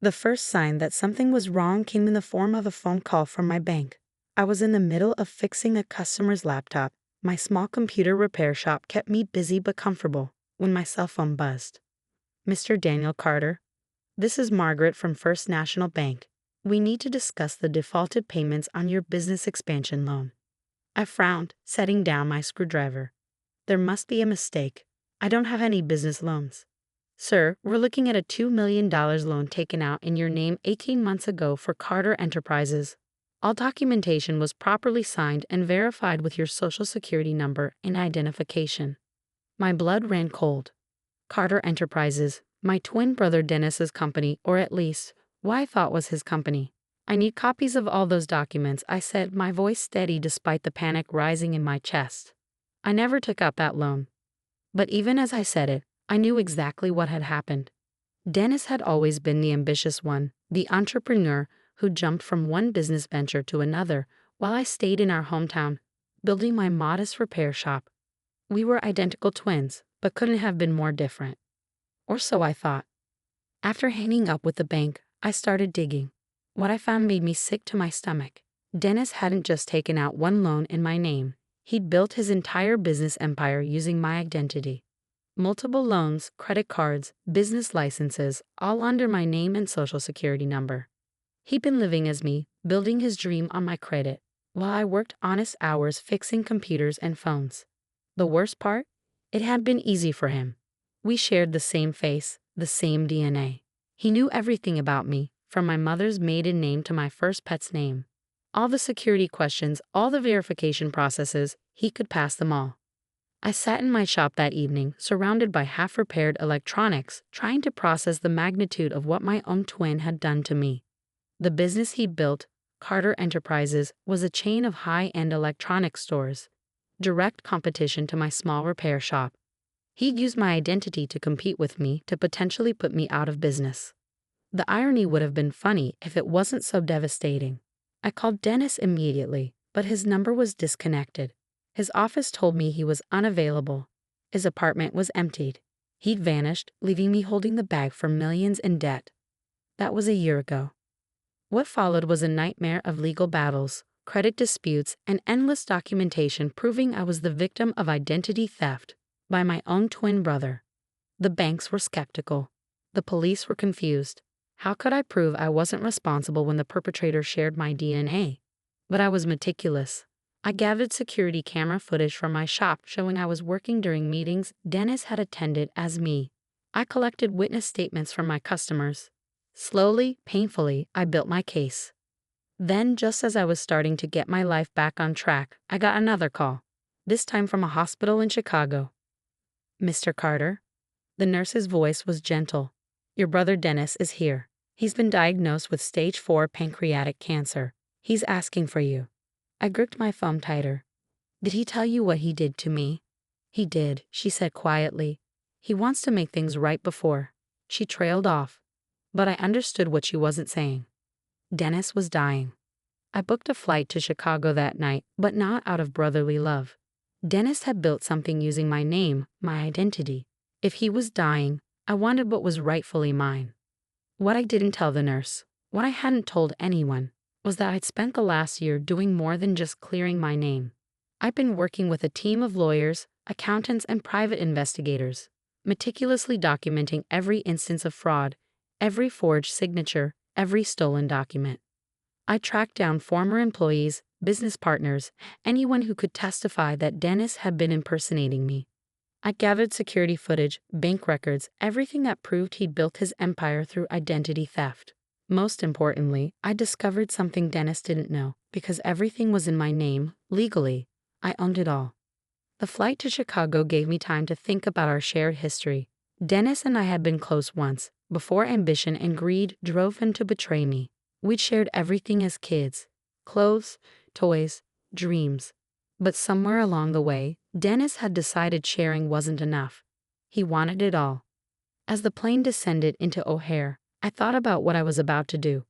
The first sign that something was wrong came in the form of a phone call from my bank. I was in the middle of fixing a customer's laptop. My small computer repair shop kept me busy but comfortable when my cell phone buzzed. Mr. Daniel Carter, this is Margaret from First National Bank. We need to discuss the defaulted payments on your business expansion loan. I frowned, setting down my screwdriver. There must be a mistake. I don't have any business loans. Sir, we're looking at a $2 million loan taken out in your name 18 months ago for Carter Enterprises. All documentation was properly signed and verified with your social security number and identification. My blood ran cold. Carter Enterprises, my twin brother Dennis's company, or at least, what I thought was his company. I need copies of all those documents, I said, my voice steady despite the panic rising in my chest. I never took out that loan. But even as I said it, I knew exactly what had happened. Dennis had always been the ambitious one, the entrepreneur who jumped from one business venture to another while I stayed in our hometown, building my modest repair shop. We were identical twins, but couldn't have been more different. Or so I thought. After hanging up with the bank, I started digging. What I found made me sick to my stomach. Dennis hadn't just taken out one loan in my name. He'd built his entire business empire using my identity. Multiple loans, credit cards, business licenses, all under my name and social security number. He'd been living as me, building his dream on my credit, while I worked honest hours fixing computers and phones. The worst part? It had been easy for him. We shared the same face, the same DNA. He knew everything about me, from my mother's maiden name to my first pet's name. All the security questions, all the verification processes, he could pass them all. I sat in my shop that evening, surrounded by half-repaired electronics, trying to process the magnitude of what my own twin had done to me. The business he built, Carter Enterprises, was a chain of high-end electronics stores, direct competition to my small repair shop. He'd used my identity to compete with me to potentially put me out of business. The irony would have been funny if it wasn't so devastating. I called Dennis immediately, but his number was disconnected. His office told me he was unavailable. His apartment was emptied. He'd vanished, leaving me holding the bag for millions in debt. That was a year ago. What followed was a nightmare of legal battles, credit disputes, and endless documentation proving I was the victim of identity theft by my own twin brother. The banks were skeptical. The police were confused. How could I prove I wasn't responsible when the perpetrator shared my DNA? But I was meticulous. I gathered security camera footage from my shop showing I was working during meetings Dennis had attended as me. I collected witness statements from my customers. Slowly, painfully, I built my case. Then, just as I was starting to get my life back on track, I got another call, this time from a hospital in Chicago. Mr. Carter? The nurse's voice was gentle. Your brother Dennis is here. He's been diagnosed with stage 4 pancreatic cancer. He's asking for you. I gripped my phone tighter. Did he tell you what he did to me? He did, she said quietly. He wants to make things right before. She trailed off. But I understood what she wasn't saying. Dennis was dying. I booked a flight to Chicago that night, but not out of brotherly love. Dennis had built something using my name, my identity. If he was dying, I wanted what was rightfully mine. What I didn't tell the nurse, what I hadn't told anyone, was that I'd spent the last year doing more than just clearing my name. I'd been working with a team of lawyers, accountants, and private investigators, meticulously documenting every instance of fraud, every forged signature, every stolen document. I tracked down former employees, business partners, anyone who could testify that Dennis had been impersonating me. I gathered security footage, bank records, everything that proved he'd built his empire through identity theft. Most importantly, I discovered something Dennis didn't know, because everything was in my name, legally. I owned it all. The flight to Chicago gave me time to think about our shared history. Dennis and I had been close once, before ambition and greed drove him to betray me. We'd shared everything as kids: clothes, toys, dreams. But somewhere along the way, Dennis had decided sharing wasn't enough. He wanted it all. As the plane descended into O'Hare, I thought about what I was about to do.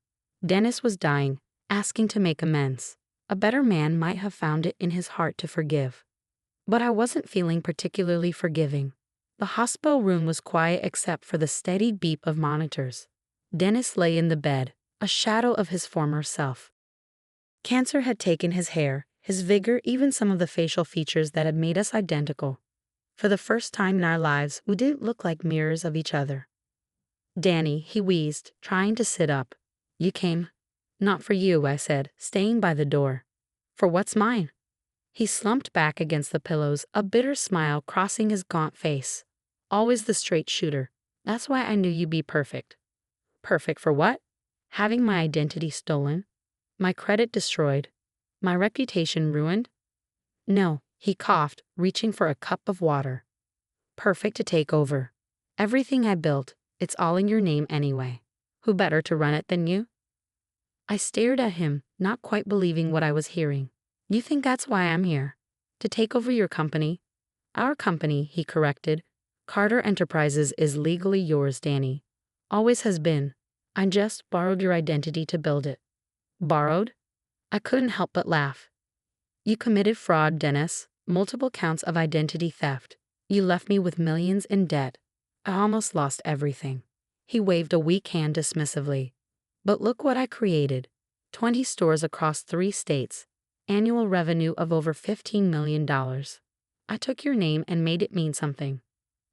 Dennis was dying, asking to make amends. A better man might have found it in his heart to forgive. But I wasn't feeling particularly forgiving. The hospital room was quiet except for the steady beep of monitors. Dennis lay in the bed, a shadow of his former self. Cancer had taken his hair, his vigor, even some of the facial features that had made us identical. For the first time in our lives, we didn't look like mirrors of each other. "Danny," he wheezed, trying to sit up. "You came?" "Not for you," I said, staying by the door. "For what's mine?" He slumped back against the pillows, a bitter smile crossing his gaunt face. "Always the straight shooter. That's why I knew you'd be perfect." "Perfect for what?" "Having my identity stolen, my credit destroyed, my reputation ruined?" "No," he coughed, reaching for a cup of water. "Perfect to take over. Everything I built, it's all in your name anyway. Who better to run it than you?" I stared at him, not quite believing what I was hearing. "You think that's why I'm here? To take over your company?" "Our company," he corrected. "Carter Enterprises is legally yours, Danny. Always has been. I just borrowed your identity to build it." "Borrowed?" I couldn't help but laugh. "You committed fraud, Dennis. Multiple counts of identity theft. You left me with millions in debt. I almost lost everything." He waved a weak hand dismissively. "But look what I created. 20 stores across 3 states. Annual revenue of over $15 million. I took your name and made it mean something."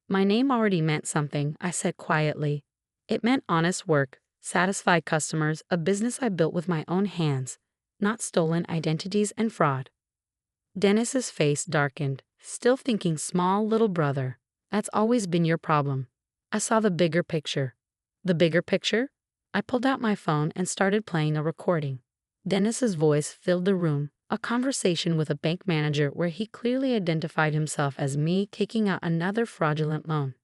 "My name already meant something," I said quietly. "It meant honest work, satisfied customers, a business I built with my own hands, not stolen identities and fraud." Dennis's face darkened, still thinking small little brother. "That's always been your problem." I saw the bigger picture. "The bigger picture?" I pulled out my phone and started playing a recording. Dennis's voice filled the room, a conversation with a bank manager where he clearly identified himself as me kicking out another fraudulent loan.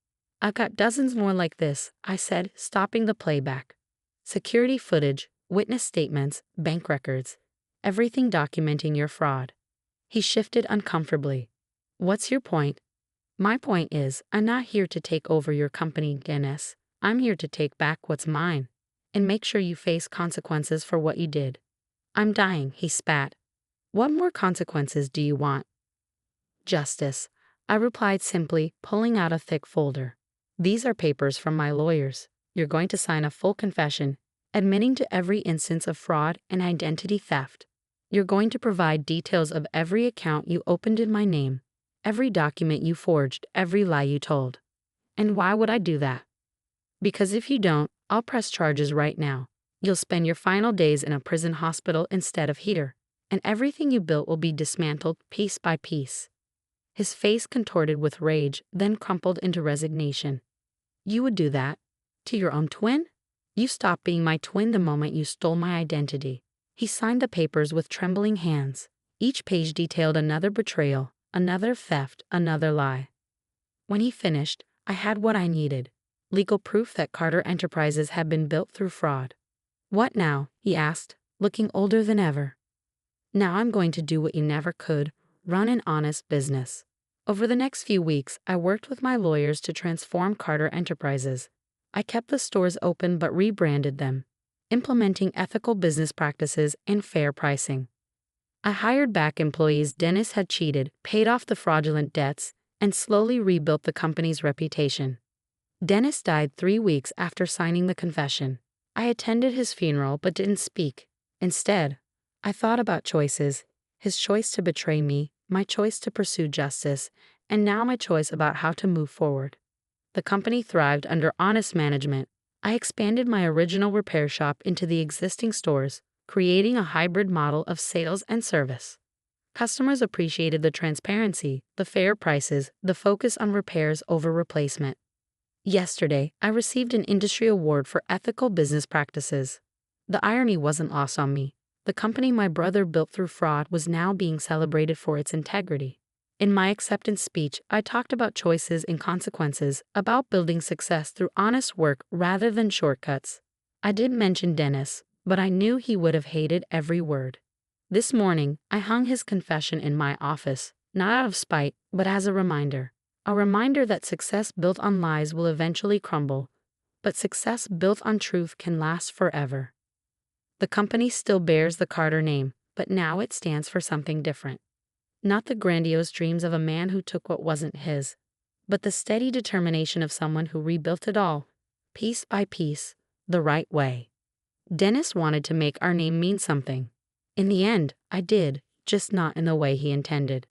"I've got dozens more like this," I said, stopping the playback. "Security footage, witness statements, bank records, everything documenting your fraud." He shifted uncomfortably. "What's your point?" "My point is, I'm not here to take over your company, Dennis. I'm here to take back what's mine and make sure you face consequences for what you did." "I'm dying," he spat. "What more consequences do you want?" "Justice," I replied simply, pulling out a thick folder. "These are papers from my lawyers. You're going to sign a full confession, admitting to every instance of fraud and identity theft. You're going to provide details of every account you opened in my name, every document you forged, every lie you told." "And why would I do that?" "Because if you don't, I'll press charges right now. You'll spend your final days in a prison hospital instead of here, and everything you built will be dismantled piece by piece." His face contorted with rage, then crumpled into resignation. "You would do that? To your own twin? You stopped being my twin the moment you stole my identity." He signed the papers with trembling hands. Each page detailed another betrayal, another theft, another lie. When he finished, I had what I needed: legal proof that Carter Enterprises had been built through fraud. "What now?" he asked, looking older than ever. "Now I'm going to do what you never could, run an honest business." Over the next few weeks, I worked with my lawyers to transform Carter Enterprises. I kept the stores open but rebranded them, implementing ethical business practices and fair pricing. I hired back employees Dennis had cheated, paid off the fraudulent debts, and slowly rebuilt the company's reputation. Dennis died 3 weeks after signing the confession. I attended his funeral but didn't speak. Instead, I thought about choices: his choice to betray me, my choice to pursue justice, and now my choice about how to move forward. The company thrived under honest management. I expanded my original repair shop into the existing stores, creating a hybrid model of sales and service. Customers appreciated the transparency, the fair prices, the focus on repairs over replacement. Yesterday, I received an industry award for ethical business practices. The irony wasn't lost on me. The company my brother built through fraud was now being celebrated for its integrity. In my acceptance speech, I talked about choices and consequences, about building success through honest work rather than shortcuts. I didn't mention Dennis, but I knew he would have hated every word. This morning, I hung his confession in my office, not out of spite, but as a reminder. A reminder that success built on lies will eventually crumble, but success built on truth can last forever. The company still bears the Carter name, but now it stands for something different. Not the grandiose dreams of a man who took what wasn't his, but the steady determination of someone who rebuilt it all, piece by piece, the right way. Dennis wanted to make our name mean something. In the end, I did, just not in the way he intended.